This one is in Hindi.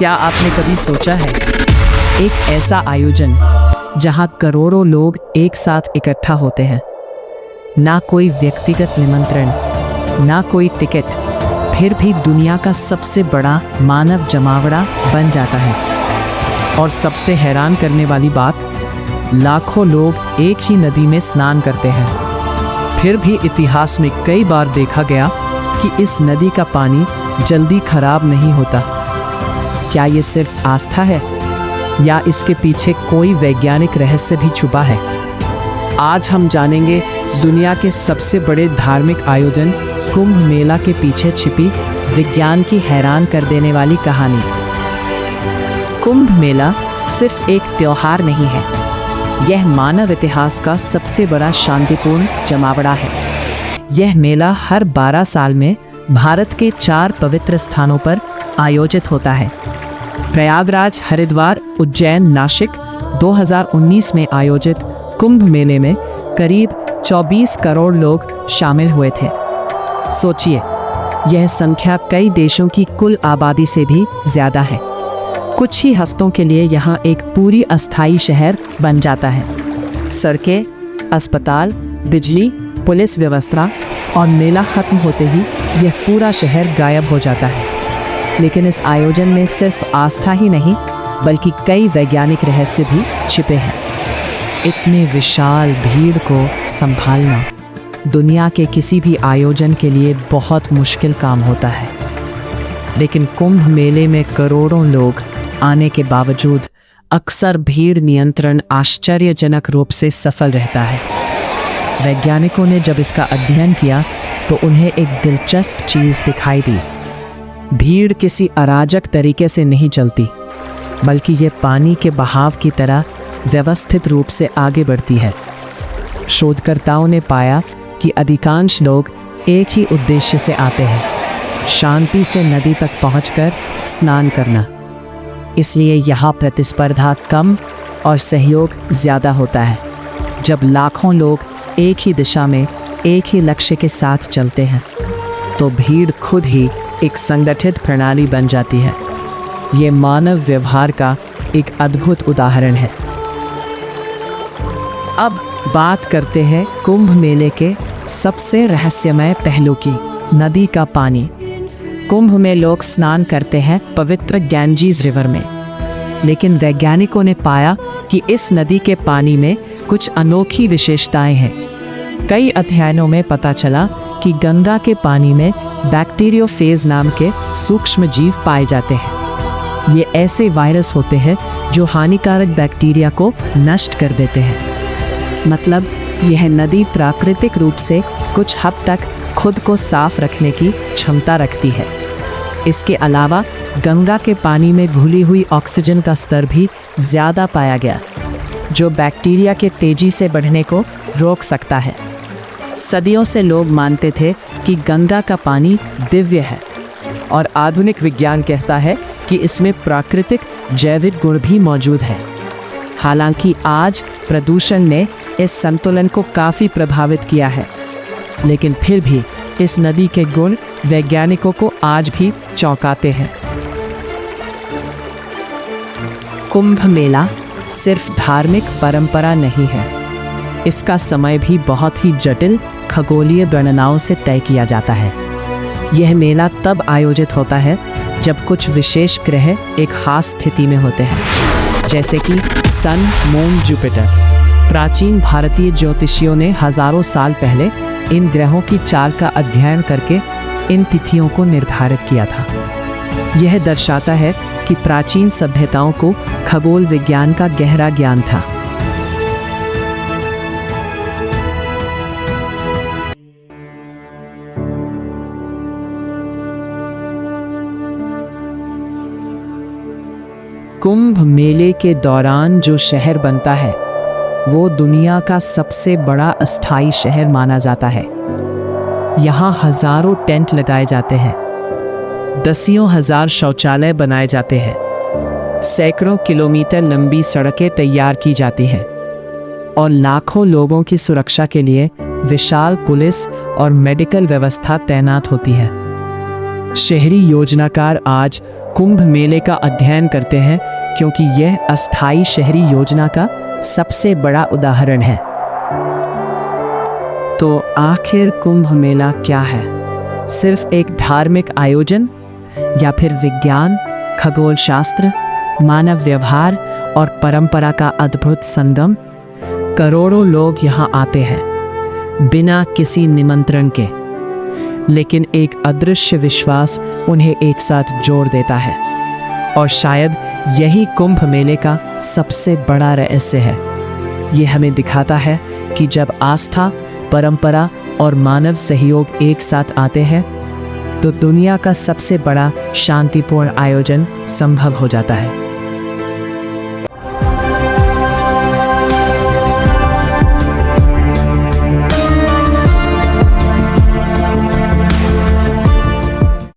क्या आपने कभी सोचा है, एक ऐसा आयोजन जहां करोड़ों लोग एक साथ इकट्ठा होते हैं, ना कोई व्यक्तिगत निमंत्रण, ना कोई टिकट, फिर भी दुनिया का सबसे बड़ा मानव जमावड़ा बन जाता है। और सबसे हैरान करने वाली बात, लाखों लोग एक ही नदी में स्नान करते हैं। फिर भी इतिहास में कई बार देखा गया कि इस नदी का पानी जल्दी खराब नहीं होता। क्या ये सिर्फ आस्था है या इसके पीछे कोई वैज्ञानिक रहस्य भी छुपा है? आज हम जानेंगे दुनिया के सबसे बड़े धार्मिक आयोजन कुंभ मेला के पीछे छिपी विज्ञान की हैरान कर देने वाली कहानी। कुंभ मेला सिर्फ एक त्योहार नहीं है, यह मानव इतिहास का सबसे बड़ा शांतिपूर्ण जमावड़ा है। यह मेला हर 12 साल में भारत के 4 पवित्र स्थानों पर आयोजित होता है। प्रयागराज, हरिद्वार, उज्जैन, नासिक। 2019 में आयोजित कुंभ मेले में करीब 24 करोड़ लोग शामिल हुए थे। सोचिए, यह संख्या कई देशों की कुल आबादी से भी ज्यादा है। कुछ ही हफ्तों के लिए यहाँ एक पूरी अस्थायी शहर बन जाता है। सड़कें, अस्पताल, बिजली, पुलिस व्यवस्था, और मेला खत्म होते ही यह पूरा शहर गायब हो जाता है। लेकिन इस आयोजन में सिर्फ आस्था ही नहीं, बल्कि कई वैज्ञानिक रहस्य भी छिपे हैं। इतने विशाल भीड़ को संभालना दुनिया के किसी भी आयोजन के लिए बहुत मुश्किल काम होता है। लेकिन कुंभ मेले में करोड़ों लोग आने के बावजूद अक्सर भीड़ नियंत्रण आश्चर्यजनक रूप से सफल रहता है। वैज्ञानिकों ने जब इसका अध्ययन किया तो उन्हें एक दिलचस्प चीज़ दिखाई दी। भीड़ किसी अराजक तरीके से नहीं चलती, बल्कि ये पानी के बहाव की तरह व्यवस्थित रूप से आगे बढ़ती है। शोधकर्ताओं ने पाया कि अधिकांश लोग एक ही उद्देश्य से आते हैं, शांति से नदी तक पहुंचकर स्नान करना। इसलिए यहाँ प्रतिस्पर्धा कम और सहयोग ज़्यादा होता है। जब लाखों लोग एक ही दिशा में एक ही लक्ष्य के साथ चलते हैं, तो भीड़ खुद ही एक संगठित प्रणाली बन जाती है। ये मानव व्यवहार का एक अद्भुत उदाहरण है। अब बात करते हैं कुंभ मेले के सबसे रहस्यमय पहलू की, नदी का पानी। कुंभ में लोग स्नान करते हैं पवित्र गैंजीज रिवर में, लेकिन वैज्ञानिकों ने पाया कि इस नदी के पानी में कुछ अनोखी विशेषताएं हैं। कई अध्ययनों में पता चला कि गंगा के पानी में बैक्टीरियोफेज नाम के सूक्ष्म जीव पाए जाते हैं। ये ऐसे वायरस होते हैं जो हानिकारक बैक्टीरिया को नष्ट कर देते हैं। मतलब यह नदी प्राकृतिक रूप से कुछ हद तक खुद को साफ रखने की क्षमता रखती है। इसके अलावा गंगा के पानी में घुली हुई ऑक्सीजन का स्तर भी ज़्यादा पाया गया, जो बैक्टीरिया के तेजी से बढ़ने को रोक सकता है। सदियों से लोग मानते थे कि गंगा का पानी दिव्य है, और आधुनिक विज्ञान कहता है कि इसमें प्राकृतिक जैविक गुण भी मौजूद है। हालांकि आज प्रदूषण ने इस संतुलन को काफ़ी प्रभावित किया है, लेकिन फिर भी इस नदी के गुण वैज्ञानिकों को आज भी चौंकाते हैं। कुंभ मेला सिर्फ धार्मिक परंपरा नहीं है, इसका समय भी बहुत ही जटिल खगोलीय गणनाओं से तय किया जाता है। यह मेला तब आयोजित होता है जब कुछ विशेष ग्रह एक खास स्थिति में होते हैं, जैसे कि सन, मून, जुपिटर। प्राचीन भारतीय ज्योतिषियों ने हजारों साल पहले इन ग्रहों की चाल का अध्ययन करके इन तिथियों को निर्धारित किया था। यह दर्शाता है कि प्राचीन सभ्यताओं को खगोल विज्ञान का गहरा ज्ञान था। कुंभ मेले के दौरान जो शहर बनता है, वो दुनिया का सबसे बड़ा अस्थायी शहर माना जाता है। यहाँ हजारों टेंट लगाए जाते हैं, दसियों हजार शौचालय बनाए जाते हैं, सैकड़ों किलोमीटर लंबी सड़कें तैयार की जाती हैं, और लाखों लोगों की सुरक्षा के लिए विशाल पुलिस और मेडिकल व्यवस्था तैनात होती है। शहरी योजनाकार आज कुंभ मेले का अध्ययन करते हैं क्योंकि यह अस्थायी शहरी योजना का सबसे बड़ा उदाहरण है। तो आखिर कुंभ मेला क्या है? सिर्फ एक धार्मिक आयोजन या फिर विज्ञान, खगोल शास्त्र, मानव व्यवहार और परंपरा का अद्भुत संगम? करोड़ों लोग यहाँ आते हैं बिना किसी निमंत्रण के, लेकिन एक अदृश्य विश्वास उन्हें एक साथ जोड़ देता है। और शायद यही कुंभ मेले का सबसे बड़ा रहस्य है। ये हमें दिखाता है कि जब आस्था, परंपरा और मानव सहयोग एक साथ आते हैं तो दुनिया का सबसे बड़ा शांतिपूर्ण आयोजन संभव हो जाता है।